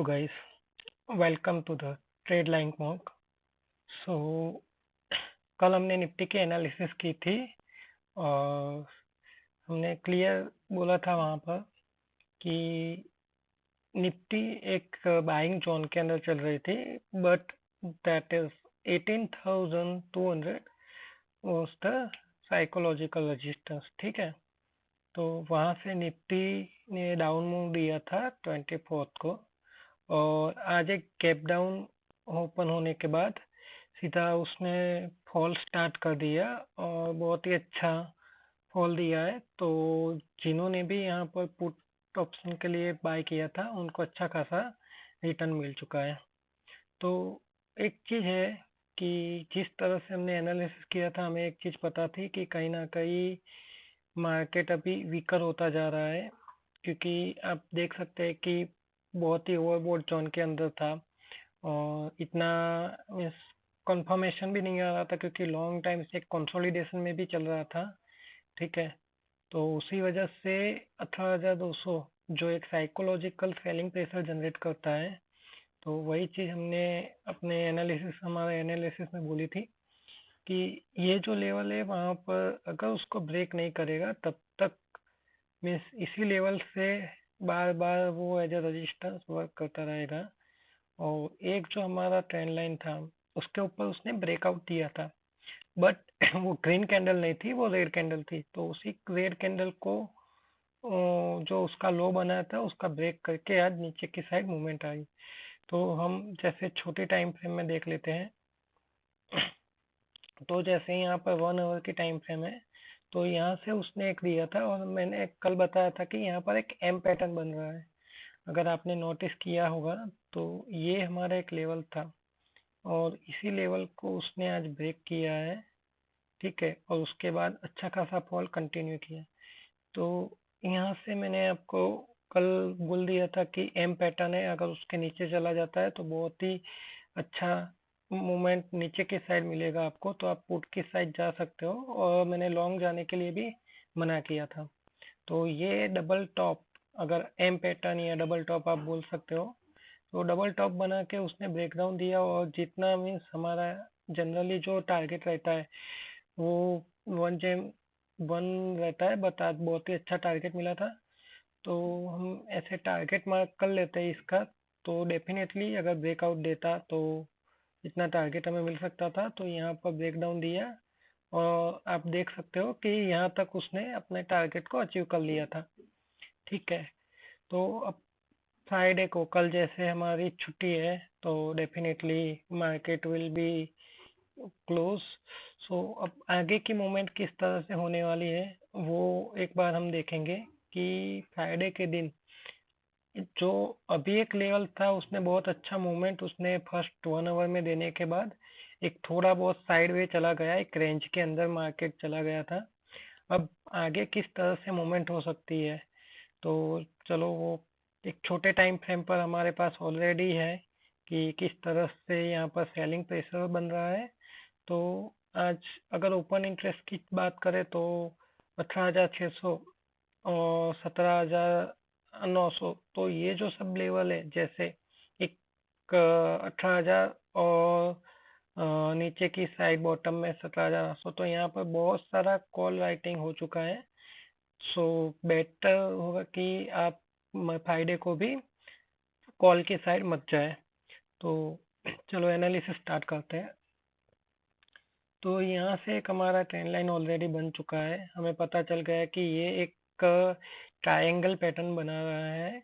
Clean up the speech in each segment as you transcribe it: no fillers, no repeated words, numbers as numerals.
guys, welcome to the trade line mock. So कल हमने Nifty की एनालिसिस की थी और हमने क्लियर बोला था वहां पर कि निफ्टी एक बाइंग जोन के अंदर चल रही थी, but that is 18,200 was the psychological resistance. ठीक है, तो वहां से निफ्टी ने डाउन मूव दिया था 24th को, और आज एक गैप डाउन ओपन होने के बाद सीधा उसने फॉल स्टार्ट कर दिया और बहुत ही अच्छा फॉल दिया है। तो जिन्होंने भी यहाँ पर पुट ऑप्शन के लिए बाय किया था उनको अच्छा खासा रिटर्न मिल चुका है। तो एक चीज़ है कि जिस तरह से हमने एनालिसिस किया था, हमें एक चीज़ पता थी कि कहीं ना कहीं मार्केट अभी वीकर होता जा रहा है, क्योंकि आप देख सकते हैं कि बहुत ही ओवरबोट जोन के अंदर था और इतना मीन्स कंफर्मेशन भी नहीं आ रहा था, क्योंकि लॉन्ग टाइम से कंसोलिडेशन में भी चल रहा था। ठीक है, तो उसी वजह से 18,200 जो एक साइकोलॉजिकल सेलिंग प्रेशर जनरेट करता है, तो वही चीज़ हमने अपने एनालिसिस हमारे एनालिसिस में बोली थी कि ये जो लेवल है वहाँ पर अगर उसको ब्रेक नहीं करेगा तब तक मीन्स इसी लेवल से बार बार वो एज अ रेजिस्टेंस वर्क करता रहेगा। और एक जो हमारा ट्रेंड लाइन था उसके ऊपर उसने ब्रेकआउट दिया था, बट वो ग्रीन कैंडल नहीं थी, वो रेड कैंडल थी। तो उसी रेड कैंडल को जो उसका लो बना था उसका ब्रेक करके आज नीचे की साइड मूवमेंट आई। तो हम जैसे छोटे टाइम फ्रेम में देख लेते हैं, तो जैसे यहाँ पर 1 आवर की टाइम फ्रेम है, तो यहाँ से उसने एक दिया था और मैंने कल बताया था कि यहाँ पर एक एम पैटर्न बन रहा है। अगर आपने नोटिस किया होगा तो ये हमारा एक लेवल था और इसी लेवल को उसने आज ब्रेक किया है। ठीक है, और उसके बाद अच्छा खासा फॉल कंटिन्यू किया। तो यहाँ से मैंने आपको कल बोल दिया था कि एम पैटर्न है, अगर उसके नीचे चला जाता है तो बहुत ही अच्छा मूवमेंट नीचे की साइड मिलेगा आपको, तो आप पुट की साइड जा सकते हो। और मैंने लॉन्ग जाने के लिए भी मना किया था। तो ये डबल टॉप, अगर एम पैटर्न या डबल टॉप आप बोल सकते हो, तो डबल टॉप बना के उसने ब्रेकडाउन दिया। और जितना मीन्स हमारा जनरली जो टारगेट रहता है वो 1 रहता है, बट आज बहुत ही अच्छा टारगेट मिला था। तो हम ऐसे टारगेट मार्क कर लेते हैं इसका। तो डेफिनेटली अगर ब्रेकआउट देता तो इतना टारगेट हमें मिल सकता था। तो यहाँ पर ब्रेकडाउन दिया और आप देख सकते हो कि यहाँ तक उसने अपने टारगेट को अचीव कर लिया था। ठीक है, तो अब फ्राइडे को, कल जैसे हमारी छुट्टी है, तो definitely market will be close. So अब आगे की मूवमेंट किस तरह से होने वाली है वो एक बार हम देखेंगे कि फ्राइडे के दिन जो अभी एक लेवल था उसने बहुत अच्छा मूवमेंट उसने फर्स्ट 1 आवर में देने के बाद एक थोड़ा बहुत साइडवे चला गया, एक रेंज के अंदर मार्केट चला गया था। अब आगे किस तरह से मूवमेंट हो सकती है, तो चलो वो एक छोटे टाइम फ्रेम पर हमारे पास ऑलरेडी है कि किस तरह से यहाँ पर सेलिंग प्रेशर बन रहा है। तो आज अगर ओपन इंटरेस्ट की बात करें तो 18,600 और 17,900, तो ये जो सब लेवल है, जैसे एक 18,000 और नीचे की साइड बॉटम में 17,800, तो यहाँ पर बहुत सारा कॉल राइटिंग हो चुका है। सो बेटर होगा कि आप फ्राइडे को भी कॉल की साइड मत जाए। तो चलो एनालिसिस स्टार्ट करते हैं। तो यहाँ से एक हमारा ट्रेंड लाइन ऑलरेडी बन चुका है, हमें पता चल गया है कि ये एक ट्रायंगल पैटर्न बना रहा है।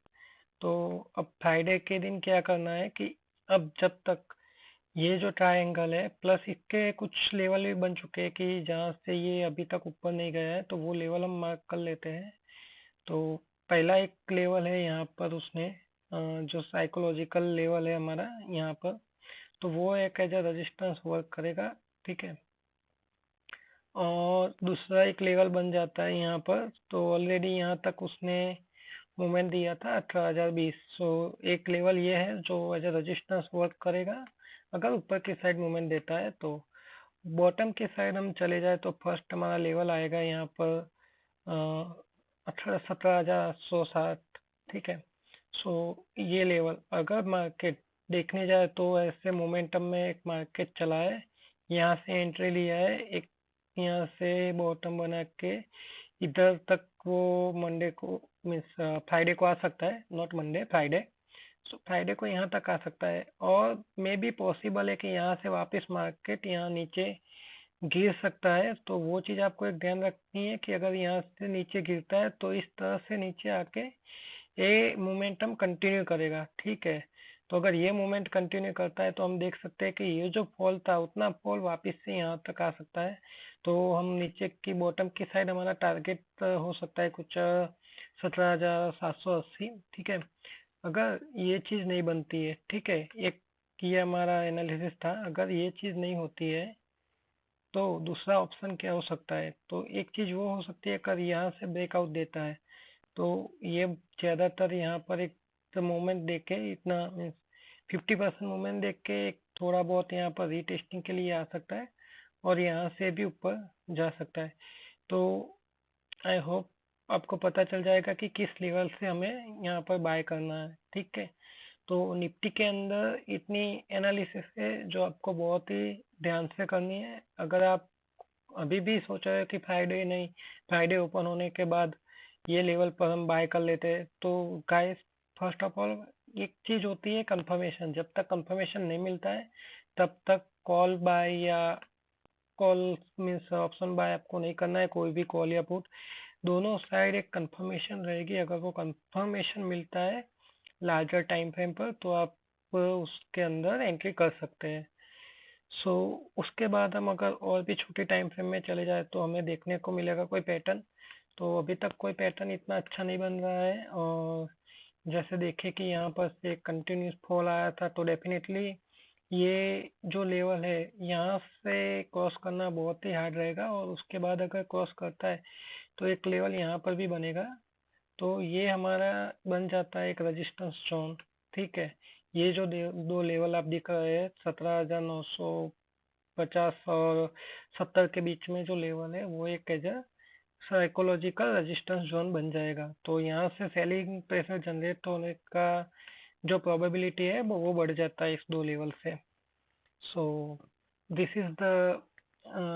तो अब फ्राइडे के दिन क्या करना है कि अब जब तक ये जो ट्रायंगल है प्लस इसके कुछ लेवल भी बन चुके हैं कि जहाँ से ये अभी तक ऊपर नहीं गया है, तो वो लेवल हम मार्क कर लेते हैं। तो पहला एक लेवल है यहाँ पर उसने जो साइकोलॉजिकल लेवल है हमारा यहाँ पर, तो वो एक एज अ रेजिस्टेंस वर्क करेगा। ठीक है, और दूसरा एक लेवल बन जाता है यहाँ पर। तो ऑलरेडी यहाँ तक उसने मूवमेंट दिया था 18,020। सो एक लेवल ये है जो एज अ रेजिस्टेंस वर्क करेगा अगर ऊपर की साइड मूवमेंट देता है। तो बॉटम की साइड हम चले जाए तो फर्स्ट हमारा लेवल आएगा यहाँ पर 17,860। ठीक है, सो ये लेवल अगर मार्केट देखने जाए तो ऐसे मोमेंटम में एक मार्केट चला है, यहाँ से एंट्री लिया है, एक यहाँ से बॉटम बना के इधर तक वो मंडे को मीन्स फ्राइडे को आ सकता है, not Monday, Friday. So Friday को यहाँ तक आ सकता है और मे बी पॉसिबल है कि यहाँ से वापस मार्केट यहाँ नीचे गिर सकता है। तो वो चीज़ आपको एक ध्यान रखनी है कि अगर यहाँ से नीचे गिरता है तो इस तरह से नीचे आके ये मोमेंटम कंटिन्यू करेगा, ठीक है। तो अगर ये मोमेंट कंटिन्यू करता है तो हम देख सकते हैं कि ये जो फॉल था उतना फॉल वापस से यहाँ तक आ सकता है। तो हम नीचे की बॉटम की साइड हमारा टारगेट हो सकता है कुछ 17,780, ठीक है। अगर ये चीज़ नहीं बनती है, ठीक है, एक ये हमारा एनालिसिस था। अगर ये चीज़ नहीं होती है तो दूसरा ऑप्शन क्या हो सकता है, तो एक चीज़ वो हो सकती है अगर यहाँ से ब्रेकआउट देता है तो ये ज़्यादातर यहाँ पर एक मूवमेंट देख के इतना मीन्स 50% मूवमेंट देख के एक थोड़ा बहुत यहाँ पर रीटेस्टिंग के लिए आ सकता है और यहाँ से भी ऊपर जा सकता है। तो आई होप आपको पता चल जाएगा कि किस लेवल से हमें यहाँ पर बाय करना है, ठीक है। तो निफ्टी के अंदर इतनी एनालिसिस है जो आपको बहुत ही ध्यान से करनी है। अगर आप अभी भी सोच रहे हो कि फ्राइडे नहीं, फ्राइडे ओपन होने के बाद ये लेवल पर हम बाय कर लेते हैं, तो गाइस फर्स्ट ऑफ ऑल एक चीज होती है कंफर्मेशन। जब तक कंफर्मेशन नहीं मिलता है तब तक कॉल बाय या कॉल मीन्स ऑप्शन बाय आपको नहीं करना है। कोई भी कॉल या पुट दोनों साइड एक कंफर्मेशन रहेगी। अगर वो कंफर्मेशन मिलता है लार्जर टाइम फ्रेम पर तो आप उसके अंदर एंट्री कर सकते हैं। सो उसके बाद हम अगर और भी छोटे टाइम फ्रेम में चले जाए तो हमें देखने को मिलेगा कोई पैटर्न। तो अभी तक कोई पैटर्न इतना अच्छा नहीं बन रहा है और जैसे देखे कि यहाँ पर से कंटिन्यूस फॉल आया था तो डेफिनेटली ये जो लेवल है यहाँ से क्रॉस करना बहुत ही हार्ड रहेगा और उसके बाद अगर क्रॉस करता है तो एक लेवल यहाँ पर भी बनेगा। तो ये हमारा बन जाता है एक रेजिस्टेंस जोन, ठीक है। ये जो दो लेवल आप दिख रहे हैं 17,950 और 70 के बीच में जो लेवल है वो एक एज साइकोलॉजिकल रेजिस्टेंस जोन बन जाएगा। तो यहाँ से सेलिंग प्रेशर जनरेट होने का जो प्रोबेबिलिटी है वो बढ़ जाता है इस दो लेवल से। So this is the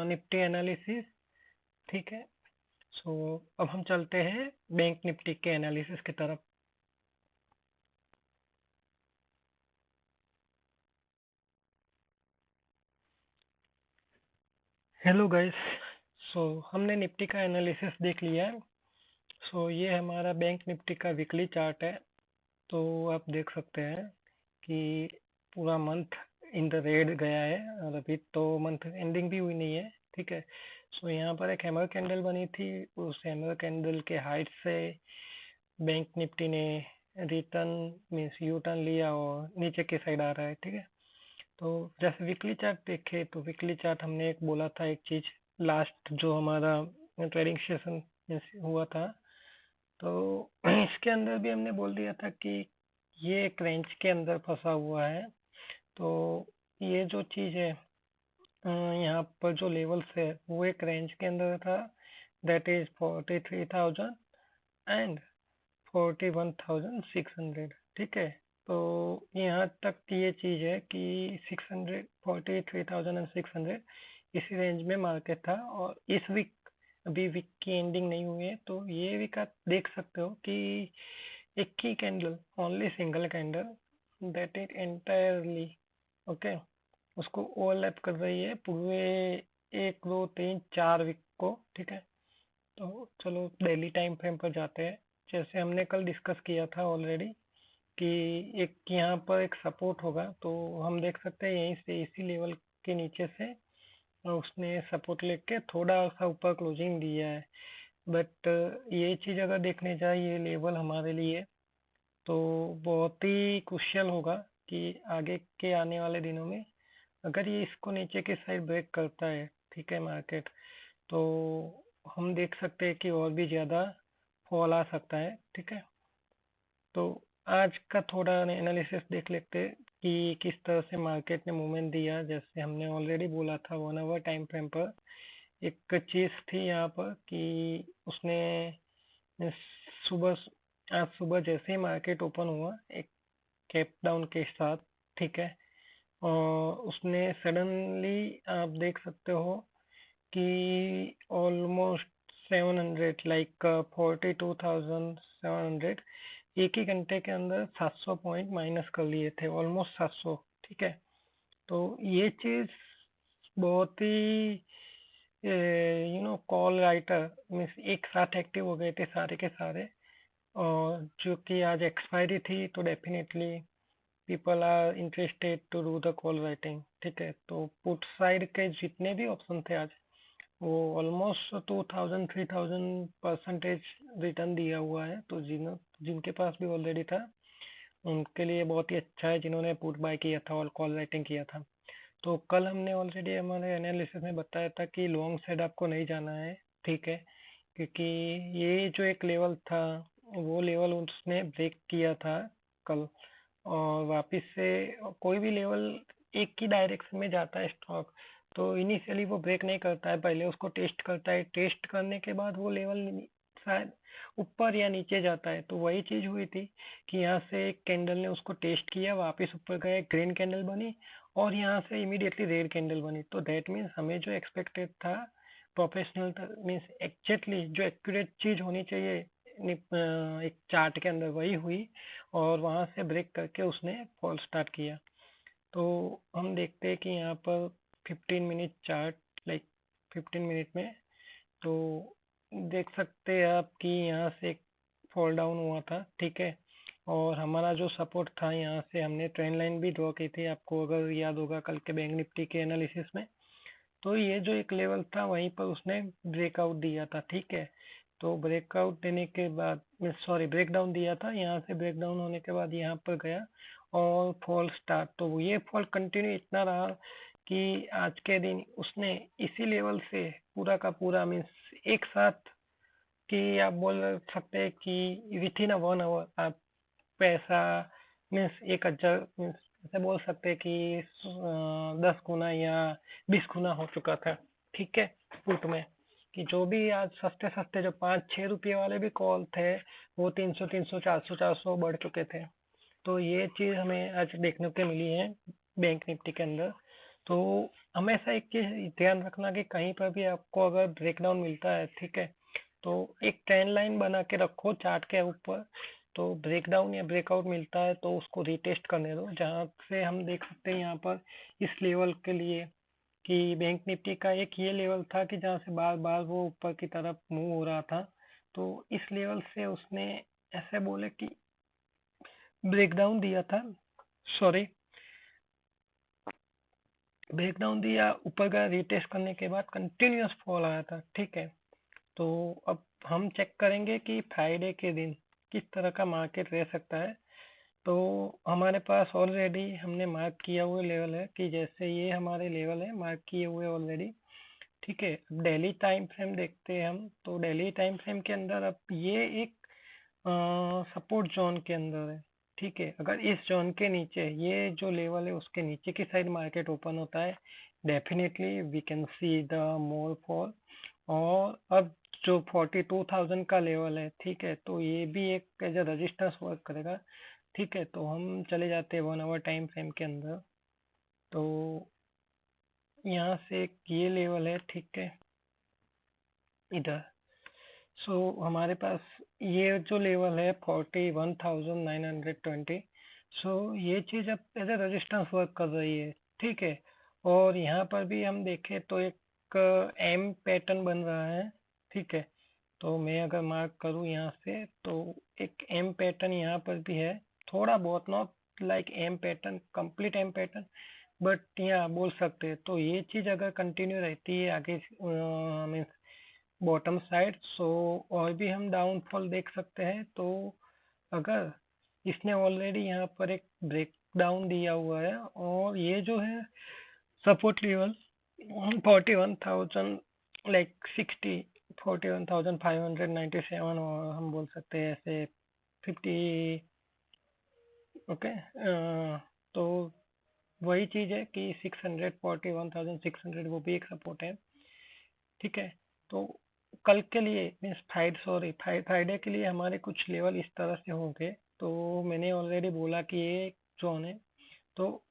Nifty analysis, ठीक है। सो अब हम चलते हैं बैंक निफ्टी के एनालिसिस की तरफ। Hello guys. सो हमने निफ्टी का एनालिसिस देख लिया है। सो ये हमारा बैंक निफ्टी का वीकली चार्ट है। तो आप देख सकते हैं कि पूरा मंथ इन द रेड गया है और अभी तो मंथ एंडिंग भी हुई नहीं है, ठीक है। सो यहाँ पर एक हैमर कैंडल बनी थी, उस हैमर कैंडल के हाइट से बैंक निफ्टी ने रिटर्न मीन्स यू टर्न लिया और नीचे की साइड आ रहा है, ठीक है। तो जैसे वीकली चार्ट देखे तो वीकली चार्ट हमने एक बोला था एक चीज लास्ट जो हमारा ट्रेडिंग सेशन हुआ था, तो इसके अंदर भी हमने बोल दिया था कि ये एक रेंज के अंदर फंसा हुआ है। तो ये जो चीज है यहाँ पर जो लेवल्स है वो एक रेंज के अंदर था, दैट इज 43,000 एंड 41,600, ठीक है। तो यहाँ तक ये चीज है कि 600 43,600 इसी रेंज में मार्केट था। और इस वीक अभी वीक की एंडिंग नहीं हुई है तो ये वीक आप देख सकते हो कि एक ही candle, only single candle that is entirely okay, उसको ओवरलैप कर रही है पूरे 1 2 3 4 वीक को, ठीक है। तो चलो डेली टाइम फ्रेम पर जाते हैं। जैसे हमने कल डिस्कस किया था ऑलरेडी कि एक यहाँ पर एक सपोर्ट होगा, तो हम देख सकते हैं यहीं से इसी लेवल के नीचे से उसने सपोर्ट लेके थोड़ा सा ऊपर क्लोजिंग दिया है। बट ये चीज़ अगर देखने जाए ये लेवल हमारे लिए तो बहुत ही क्रुशियल होगा कि आगे के आने वाले दिनों में अगर ये इसको नीचे की साइड ब्रेक करता है, ठीक है, मार्केट, तो हम देख सकते हैं कि और भी ज़्यादा फॉल आ सकता है, ठीक है। तो आज का थोड़ा एनालिसिस देख लेते हैं कि किस तरह से मार्केट ने मूवमेंट दिया। जैसे हमने ऑलरेडी बोला था 1 आवर टाइम फ्रेम पर एक चीज़ थी यहाँ पर कि उसने सुबह आज सुबह जैसे ही मार्केट ओपन हुआ एक कैप डाउन के साथ, ठीक है, और उसने सडनली आप देख सकते हो कि ऑलमोस्ट 700 लाइक 42,700 एक ही घंटे के अंदर 700 पॉइंट माइनस कर लिए थे, ऑलमोस्ट 700। ठीक है, तो ये चीज बहुत ही कॉल राइटर मीन्स एक साथ एक्टिव हो गए थे सारे के सारे, और जो कि आज एक्सपायरी थी तो definitely people are interested to do the call writing. ठीक है, तो पुट साइड के जितने भी ऑप्शन थे आज वो ऑलमोस्ट 2,000 3,000% रिटर्न दिया हुआ है। तो जिनके पास भी ऑलरेडी था उनके लिए बहुत ही अच्छा है, जिन्होंने पुट बाय किया था और कॉल राइटिंग किया था। तो कल हमने ऑलरेडी हमारे एनालिसिस में बताया था कि लॉन्ग साइड आपको नहीं जाना है। ठीक है, क्योंकि ये जो एक लेवल था वो लेवल उसने ब्रेक किया था कल, और वापस से कोई भी लेवल एक ही डायरेक्शन में जाता है स्टॉक, तो इनिशियली वो ब्रेक नहीं करता है, पहले उसको टेस्ट करता है, टेस्ट करने के बाद वो लेवल शायद ऊपर या नीचे जाता है। तो वही चीज हुई थी कि यहाँ से एक कैंडल ने उसको टेस्ट किया, वापस ऊपर गया, ग्रीन कैंडल बनी और यहाँ से इमीडिएटली रेड कैंडल बनी। तो दैट मीन्स हमें जो एक्सपेक्टेड था प्रोफेशनल मीन्स एक्जेक्टली जो एक्यूरेट चीज होनी चाहिए एक चार्ट के अंदर वही हुई, और वहां से ब्रेक करके उसने फॉल स्टार्ट किया। तो हम देखते हैं कि यहाँ पर 15 मिनट चार्ट, लाइक 15 मिनट में, तो देख सकते हैं आप कि यहाँ से एक फॉल डाउन हुआ था। ठीक है, और हमारा जो सपोर्ट था यहाँ से हमने ट्रेंड लाइन भी ड्रॉ की थी, आपको अगर याद होगा कल के बैंक निफ्टी के एनालिसिस में। तो ये जो एक लेवल था वहीं पर उसने ब्रेकआउट दिया था। ठीक है, तो ब्रेकआउट देने के बाद सॉरी ब्रेकडाउन दिया था, यहाँ से ब्रेकडाउन होने के बाद यहाँ पर गया और फॉल स्टार्ट। तो ये फॉल कंटिन्यू इतना रहा कि आज के दिन उसने इसी लेवल से पूरा का पूरा मीन्स एक साथ, कि आप बोल सकते हैं कि विथ इन 1 आवर आप पैसा मीन्स 1,000 मीन्स ऐसे बोल सकते हैं कि 10 गुना या 20 गुना हो चुका था। ठीक है, पुट में कि जो भी आज सस्ते सस्ते जो 5-6 रुपये वाले भी कॉल थे वो 300 300 400 बढ़ चुके थे। तो ये चीज हमें आज देखने को मिली है बैंक निफ्टी के अंदर। तो हमेशा एक चीज ध्यान रखना कि कहीं पर भी आपको अगर ब्रेकडाउन मिलता है, ठीक है, तो एक ट्रेंड लाइन बना के रखो चार्ट के ऊपर। तो ब्रेकडाउन या ब्रेकआउट मिलता है तो उसको रिटेस्ट करने दो, जहाँ से हम देख सकते हैं यहाँ पर इस लेवल के लिए कि बैंक निफ्टी का एक ये लेवल था कि जहाँ से बार बार वो ऊपर की तरफ मूव हो रहा था। तो इस लेवल से उसने ऐसे बोले कि ब्रेकडाउन दिया था, सॉरी ब्रेकडाउन दिया, ऊपर का रिटेस्ट करने के बाद कंटिन्यूअस फॉल आया था। ठीक है, तो अब हम चेक करेंगे कि फ्राइडे के दिन किस तरह का मार्केट रह सकता है। तो हमारे पास ऑलरेडी हमने मार्क किया हुआ लेवल है कि जैसे ये हमारे लेवल है मार्क किए हुए ऑलरेडी। ठीक है, अब डेली टाइम फ्रेम देखते हैं हम, तो डेली टाइम फ्रेम के अंदर अब ये एक सपोर्ट जोन के अंदर है। ठीक है, अगर इस जोन के नीचे ये जो लेवल है उसके नीचे की साइड मार्केट ओपन होता है, definitely we can see the more fall. और अब जो 42,000 का लेवल है, ठीक है, तो ये भी एक एज अ रजिस्टेंस वर्क करेगा। ठीक है, तो हम चले जाते हैं 1 आवर टाइम फ्रेम के अंदर। तो यहाँ से एक ये लेवल है, ठीक है, इधर। सो हमारे पास ये जो लेवल है 41,920। सो ये चीज़ अब एज ए रेजिस्टेंस वर्क कर रही है। ठीक है, और यहाँ पर भी हम देखें तो एक एम पैटर्न बन रहा है। ठीक है, तो मैं अगर मार्क करूँ यहाँ से तो एक एम पैटर्न यहाँ पर भी है, थोड़ा बहुत, not like M pattern complete M pattern, but यहाँ बोल सकते हैं। तो ये चीज़ अगर कंटिन्यू रहती है आगे मीन्स बॉटम साइड, सो और भी हम डाउनफॉल देख सकते हैं। तो अगर इसने ऑलरेडी यहाँ पर एक ब्रेक डाउन दिया हुआ है और ये जो है सपोर्ट लेवल 41,000 लाइक 60, 41,597, और हम बोल सकते हैं ऐसे 50। ओके, तो वही चीज़ है कि 600, 41,600 वो भी एक सपोर्ट है। ठीक है, तो कल के लिए मीन्स फ्राइडे के लिए हमारे कुछ लेवल इस तरह से होंगे। तो मैंने ऑलरेडी बोला कि ये जोन है, तो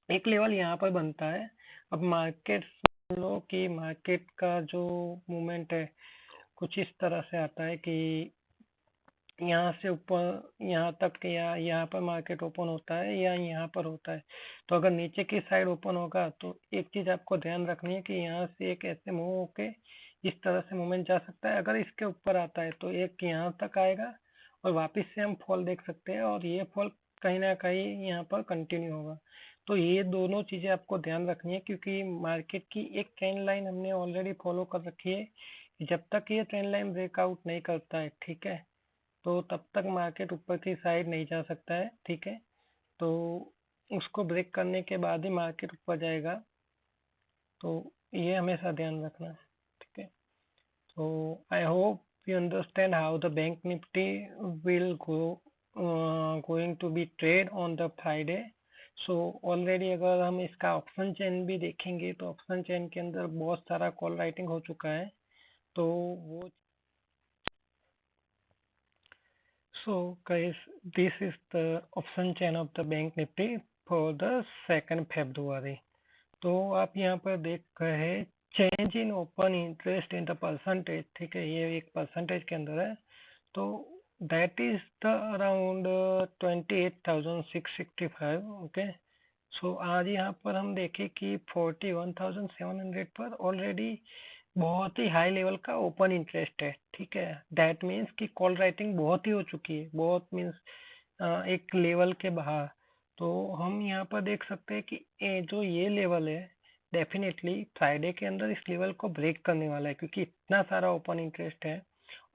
एक लेवल यहाँ पर बनता है। अब मार्केट लो कि मार्केट का जो मूवमेंट है कुछ इस तरह से आता है कि यहाँ से ऊपर यहाँ तक या यहाँ पर मार्केट ओपन होता है या यहाँ पर होता है। तो अगर नीचे की साइड ओपन होगा तो एक चीज आपको ध्यान रखनी है कि यहाँ से एक ऐसे मूव होके इस तरह से मूवमेंट जा सकता है। अगर इसके ऊपर आता है तो एक यहाँ तक आएगा और वापस से हम फॉल देख सकते हैं, और ये फॉल कहीं ना कहीं यहाँ पर कंटिन्यू होगा। तो ये दोनों चीजें आपको ध्यान रखनी है, क्योंकि मार्केट की एक ट्रेंड लाइन हमने ऑलरेडी फॉलो कर रखी है कि जब तक ये ट्रेंड लाइन ब्रेकआउट नहीं करता है, ठीक है, तो तब तक मार्केट ऊपर की साइड नहीं जा सकता है, ठीक है। तो उसको ब्रेक करने के बाद ही मार्केट ऊपर जाएगा, तो ये हमेशा ध्यान रखना, ठीक है। तो I hope you understand how the bank nifty will going to be trade on the Friday. So already अगर हम इसका ऑप्शन चेन भी देखेंगे तो ऑप्शन चेन के अंदर बहुत सारा कॉल राइटिंग हो चुका है। तो वो So guys, this is the option chain of the Bank Nifty for the 2nd February. तो आप यहाँ पर देख रहे हैं change in open interest in the percentage, ठीक है, ये एक परसेंटेज के अंदर है। तो that is the around 28,665। Okay, so आज यहाँ पर हम देखें कि 41,700 पर ऑलरेडी बहुत ही हाई लेवल का ओपन इंटरेस्ट है, ठीक है। दैट मीन्स कि कॉल राइटिंग बहुत ही हो चुकी है, बहुत मीन्स एक लेवल के बाहर। तो हम यहाँ पर देख सकते हैं कि जो ये लेवल है डेफिनेटली फ्राइडे के अंदर इस लेवल को ब्रेक करने वाला है, क्योंकि इतना सारा ओपन इंटरेस्ट है।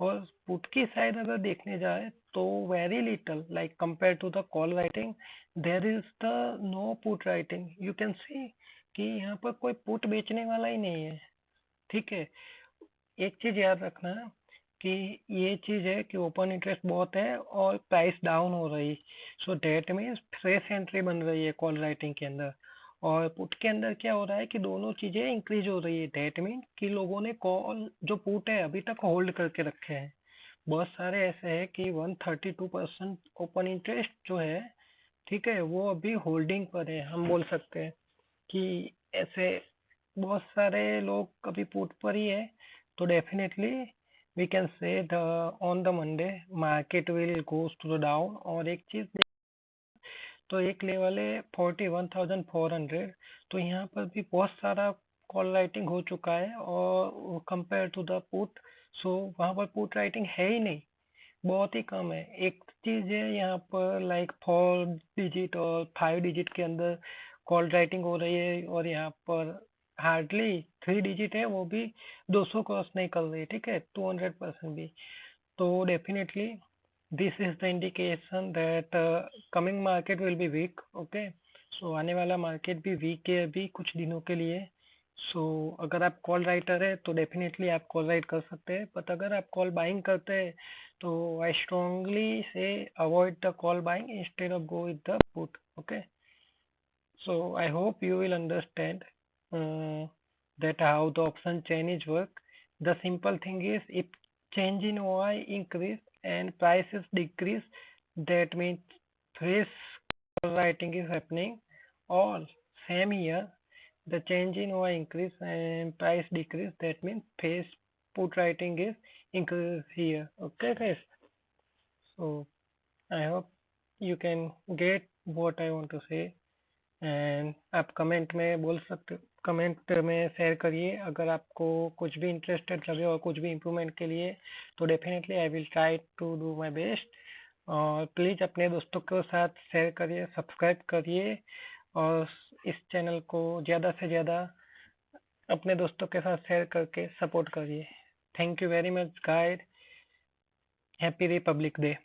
और पुट की साइड अगर देखने जाए तो very little like compare to the call writing there is the no put writing. You can see कि यहाँ पर कोई पुट बेचने वाला ही नहीं है, ठीक है। एक चीज याद रखना कि ये चीज है कि ओपन इंटरेस्ट बहुत है और प्राइस डाउन हो रही, सो डेट मीन्स फ्रेश एंट्री बन रही है कॉल राइटिंग के अंदर। और पुट के अंदर क्या हो रहा है कि दोनों चीजें इंक्रीज हो रही है। डेट मीन कि लोगों ने कॉल जो पुट है अभी तक होल्ड करके रखे हैं। बहुत सारे ऐसे हैं कि 132% ओपन इंटरेस्ट जो है, ठीक है, वो अभी होल्डिंग पर है। हम बोल सकते हैं कि ऐसे बहुत सारे लोग अभी पुट पर ही है। तो definitely we can see the on the Monday market will goes to the down. और एक चीज तो एक लेवल है 41,400, तो यहाँ पर भी बहुत सारा कॉल राइटिंग हो चुका है और कंपेयर टू द पुट, सो वहाँ पर पुट राइटिंग है ही नहीं, बहुत ही कम है। एक चीज है यहाँ पर लाइक 4 डिजिट और 5 डिजिट के अंदर कॉल राइटिंग हो रही है, और यहाँ पर हार्डली 3 डिजिट है, वो भी 200 क्रॉस नहीं कर रही है, ठीक है, 200% भी। तो definitely this is the indication that coming market will be weak. Okay, so आने वाला मार्केट भी वीक है अभी कुछ दिनों के लिए। सो अगर आप कॉल राइटर है तो डेफिनेटली आप कॉल राइट कर सकते हैं, बट अगर आप कॉल बाइंग करते हैं तो आई स्ट्रांगली से avoid the call buying instead of go with the put. Okay, so I hope you will understand that how the option chain is work. The simple thing is if change in OI increase and prices decrease, that means fresh writing is happening. Or same here, the change in OI increase and price decrease, that means fresh put writing is increase here. Okay guys, so I hope you can get what I want to say। And आप comment में बोल सकते, comment में share करिए अगर आपको कुछ भी इंटरेस्टेड लगे और कुछ भी इम्प्रूवमेंट के लिए, तो definitely I will try to do my best. और प्लीज़ अपने दोस्तों के साथ शेयर करिए, सब्सक्राइब करिए, और इस चैनल को ज़्यादा से ज़्यादा अपने दोस्तों के साथ शेयर करके सपोर्ट करिए। Thank you very much guide, happy Republic day.